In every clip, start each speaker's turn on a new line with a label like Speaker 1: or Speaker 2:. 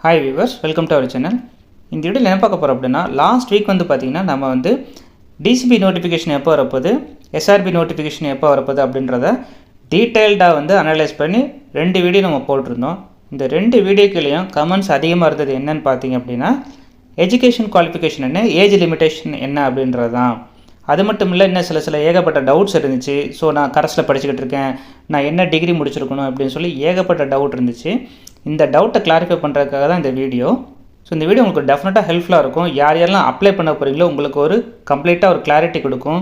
Speaker 1: Hi viewers, welcome to our channel. இந்த வீடியோவில் என்ன பார்க்க போகிறோம் அப்படின்னா, லாஸ்ட் வீக் பார்த்திங்கன்னா நம்ம டிசிபி நோட்டிஃபிகேஷன் எப்போ வரப்போகுது, எஸ்ஆர்பி நோட்டிஃபிகேஷன் எப்போ வரப்போகுது அப்படின்றத டீட்டெயில்டாக அனலைஸ் பண்ணி 2 வீடியோ நம்ம போட்டிருந்தோம். இந்த 2 வீடியோக்குள்ளேயும் கமெண்ட்ஸ் அதிகமாக இருந்தது என்னன்னு பார்த்தீங்க அப்படின்னா, எஜுகேஷன் குவாலிஃபிகேஷன் என்ன, ஏஜ் லிமிட்டேஷன் என்ன அப்படின்றது தான். அது மட்டும் இல்லை, இன்னும் சில ஏகப்பட்ட டவுட்ஸ் இருந்துச்சு. ஸோ நான் கரஸில் படிச்சுக்கிட்டு இருக்கேன், நான் என்ன டிகிரி முடிச்சிருக்கணும் அப்படின்னு சொல்லி ஏகப்பட்ட டவுட் இருந்துச்சு. இந்த டவுட்டை கிளாரிஃபை பண்ணுறதுக்காக தான் இந்த வீடியோ. ஸோ இந்த வீடியோ உங்களுக்கு டெஃபினட்டாக ஹெல்ப்ஃபுல்லாக இருக்கும். யார் யாரெல்லாம் அப்ளை பண்ண போகிறீங்களோ உங்களுக்கு ஒரு கம்ப்ளீட்டாக ஒரு கிளாரிட்டி கொடுக்கும்.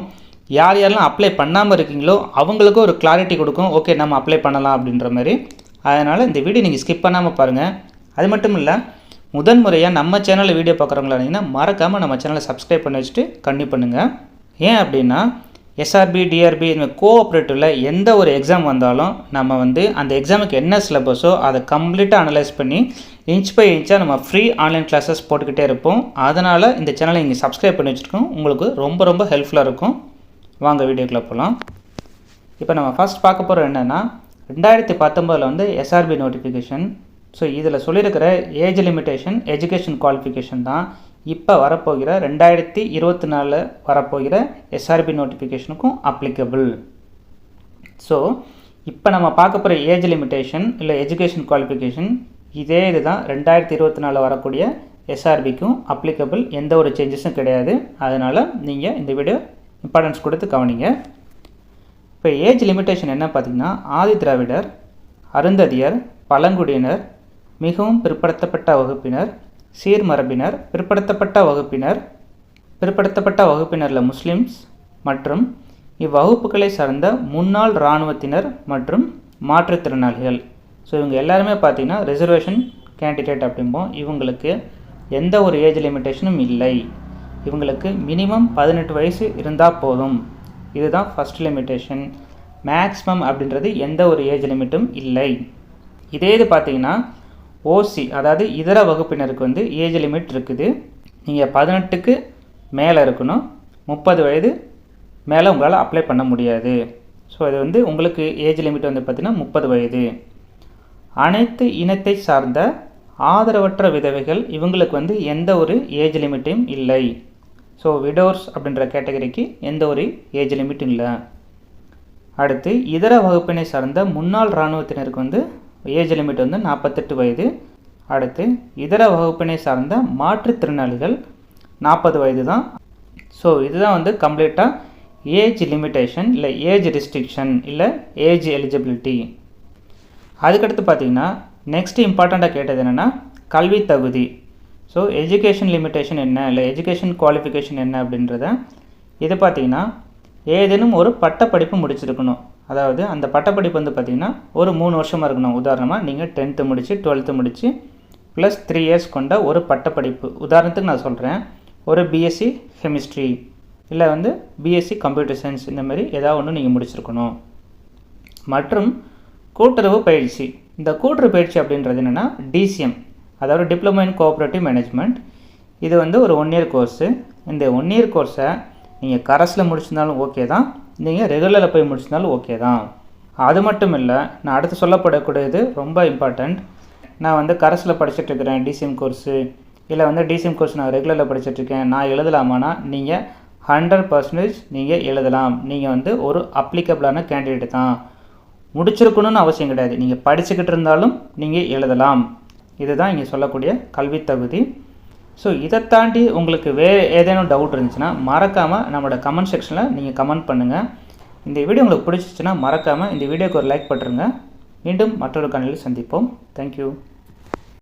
Speaker 1: யார் யாரெல்லாம் அப்ளை பண்ணாமல் இருக்கீங்களோ அவங்களுக்கும் ஒரு கிளாரிட்டி கொடுக்கும். ஓகே, நம்ம அப்ளை பண்ணலாம் அப்படின்ற மாதிரி. அதனால் இந்த வீடியோ நீங்கள் ஸ்கிப் பண்ணாமல் பாருங்கள். அது மட்டும் இல்லை, முதன்முறையாக நம்ம சேனலில் வீடியோ பார்க்குறவங்களா இருந்தீங்கன்னா மறக்காமல் நம்ம சேனலை சப்ஸ்கிரைப் பண்ணி வச்சுட்டு கண்டினியூ பண்ணுங்கள். ஏன் அப்படின்னா, எஸ்ஆர்பி, டிஆர்பி இந்த கோஆப்ரேட்டிவில் எந்த ஒரு எக்ஸாம் வந்தாலும் நம்ம அந்த எக்ஸாமுக்கு என்ன சிலபஸோ அதை கம்ப்ளீட்டாக அனலைஸ் பண்ணி இன்ச் பை இன்ச்சாக நம்ம ஃப்ரீ ஆன்லைன் கிளாஸஸ் போட்டுக்கிட்டே இருப்போம். அதனால் இந்த சேனலை நீங்கள் சப்ஸ்கிரைப் பண்ணி வச்சுருக்கோம். உங்களுக்கு ரொம்ப ரொம்ப ஹெல்ப்ஃபுல்லாக இருக்கும். வாங்க வீடியோக்குள்ளே போகலாம். இப்போ நம்ம ஃபஸ்ட் பார்க்க போகிற என்னென்னா, 2019 எஸ்ஆர்பி நோட்டிஃபிகேஷன். ஸோ இதில் சொல்லியிருக்கிற ஏஜ் லிமிட்டேஷன், எஜுகேஷன் குவாலிஃபிகேஷன் தான் இப்போ வரப்போகிற 2024 வரப்போகிற எஸ்ஆர்பி நோட்டிஃபிகேஷனுக்கும் அப்ளிகபிள். ஸோ இப்போ நம்ம பார்க்க போகிற ஏஜ் லிமிட்டேஷன் இல்லை எஜுகேஷன் குவாலிஃபிகேஷன் இதே இதுதான் 2024 வரக்கூடிய எஸ்ஆர்பிக்கும் அப்ளிகபிள். எந்த ஒரு சேஞ்சஸும் கிடையாது. அதனால் நீங்கள் இந்த வீடியோ இம்பார்ட்டன்ஸ் கொடுத்து கவனிங்க. இப்போ ஏஜ் லிமிட்டேஷன் என்ன பார்த்திங்கன்னா, ஆதி திராவிடர், அருந்ததியர், பழங்குடியினர், மிகவும் பிற்படுத்தப்பட்ட வகுப்பினர், சீர்மரபினர், பிற்படுத்தப்பட்ட வகுப்பினரில் முஸ்லிம்ஸ் மற்றும் இவ்வகுப்புகளை சார்ந்த முன்னாள் இராணுவத்தினர் மற்றும் மாற்றுத்திறனாளிகள். ஸோ இவங்க எல்லாருமே பார்த்திங்கன்னா ரிசர்வேஷன் கேண்டிடேட் அப்படிம்போம். இவங்களுக்கு எந்த ஒரு ஏஜ் லிமிட்டேஷனும் இல்லை. இவங்களுக்கு மினிமம் 18 வயசு இருந்தால் போதும். இதுதான் ஃபஸ்ட் லிமிட்டேஷன். மேக்ஸிமம் அப்படின்றது எந்த ஒரு ஏஜ் லிமிட்டும் இல்லை. இதே இது பார்த்திங்கன்னா ஓசி, அதாவது இதர வகுப்பினருக்கு ஏஜ் லிமிட் இருக்குது. நீங்கள் 18க்கு மேலே இருக்கணும். 30 வயது மேலே உங்களால் அப்ளை பண்ண முடியாது. ஸோ இது உங்களுக்கு ஏஜ் லிமிட் பார்த்திங்கன்னா 30 வயது. அனைத்து இனத்தை சார்ந்த ஆதரவற்ற விதவைகள் இவங்களுக்கு எந்த ஒரு ஏஜ் லிமிட்டும் இல்லை. ஸோ விடோர்ஸ் அப்படின்ற கேட்டகரிக்கு எந்த ஒரு ஏஜ் லிமிட்டும் இல்லை. அடுத்து இதர வகுப்பினை சார்ந்த முன்னாள் இராணுவத்தினருக்கு ஏஜ் லிமிட் 48 வயது. அடுத்து இதர வகுப்பினை சார்ந்த மாற்றுத்திறனாளிகள் 40 வயது தான். ஸோ இதுதான் கம்ப்ளீட்டாக ஏஜ் லிமிட்டேஷன் இல்லை ஏஜ் ரெஸ்ட்ரிக்ஷன் இல்லை ஏஜ் எலிஜிபிலிட்டி. அதுக்கடுத்து பார்த்திங்கன்னா நெக்ஸ்ட் இம்பார்ட்டண்ட்டாக கேட்டது என்னென்னா கல்வி தகுதி. ஸோ எஜுகேஷன் லிமிட்டேஷன் என்ன இல்லை எஜுகேஷன் குவாலிஃபிகேஷன் என்ன அப்படின்றத இது பார்த்திங்கன்னா ஏதேனும் ஒரு பட்டப்படிப்பு முடிச்சிருக்கணும். அதாவது அந்த பட்டப்படிப்பு பார்த்திங்கன்னா ஒரு 3 வருஷமாக இருக்கணும். உதாரணமாக நீங்கள் 10th முடித்து 12th முடித்து ப்ளஸ் 3 இயர்ஸ் கொண்ட ஒரு பட்டப்படிப்பு. உதாரணத்துக்கு நான் சொல்கிறேன், ஒரு பிஎஸ்சி கெமிஸ்ட்ரி இல்லை பிஎஸ்சி கம்ப்யூட்டர் சயின்ஸ் இந்த மாதிரி ஏதாவது ஒன்று நீங்கள் முடிச்சிருக்கணும். மற்றும் கூட்டுறவு பயிற்சி. இந்த கூட்டுறவு பயிற்சி அப்படின்றது என்னென்னா டிசிஎம், அதாவது டிப்ளமோ இன் கோஆப்ரேட்டிவ் மேனேஜ்மெண்ட். இது ஒரு 1 இயர் கோர்ஸு. இந்த 1 இயர் கோர்ஸை நீங்கள் கரஸில் முடிச்சிருந்தாலும் ஓகே தான், நீங்கள் ரெகுலரில் போய் முடிச்சிருந்தாலும் ஓகே தான். அது மட்டும் இல்லை, நான் அடுத்து சொல்லப்படக்கூடியது ரொம்ப இம்பார்ட்டண்ட். நான் கரஸில் படிச்சுட்ருக்கிறேன் டிசிஎம் கோர்ஸு இல்லை டிசிஎம் கோர்ஸ் நான் ரெகுலரில் படிச்சுட்ருக்கேன், நான் எழுதலாமான்னா நீங்கள் 100% நீங்கள் எழுதலாம். நீங்கள் ஒரு அப்ளிகபிளான கேண்டிடேட் தான். முடிச்சிருக்கணும்னு அவசியம் கிடையாது. நீங்கள் படிச்சுக்கிட்டு இருந்தாலும் நீங்கள் எழுதலாம். இதுதான் இங்கே சொல்லக்கூடிய கல்வி தகுதி. ஸோ இதை தாண்டி உங்களுக்கு வேறு ஏதேனும் டவுட் இருந்துச்சுன்னா மறக்காமல் நம்மளோட கமெண்ட் செக்ஷனில் நீங்கள் கமெண்ட் பண்ணுங்கள். இந்த வீடியோ உங்களுக்கு பிடிச்சிச்சுன்னா மறக்காமல் இந்த வீடியோக்கு ஒரு லைக் பண்ணுறங்க. மீண்டும் மற்றொரு காணொளியில் சந்திப்போம். தேங்க்யூ.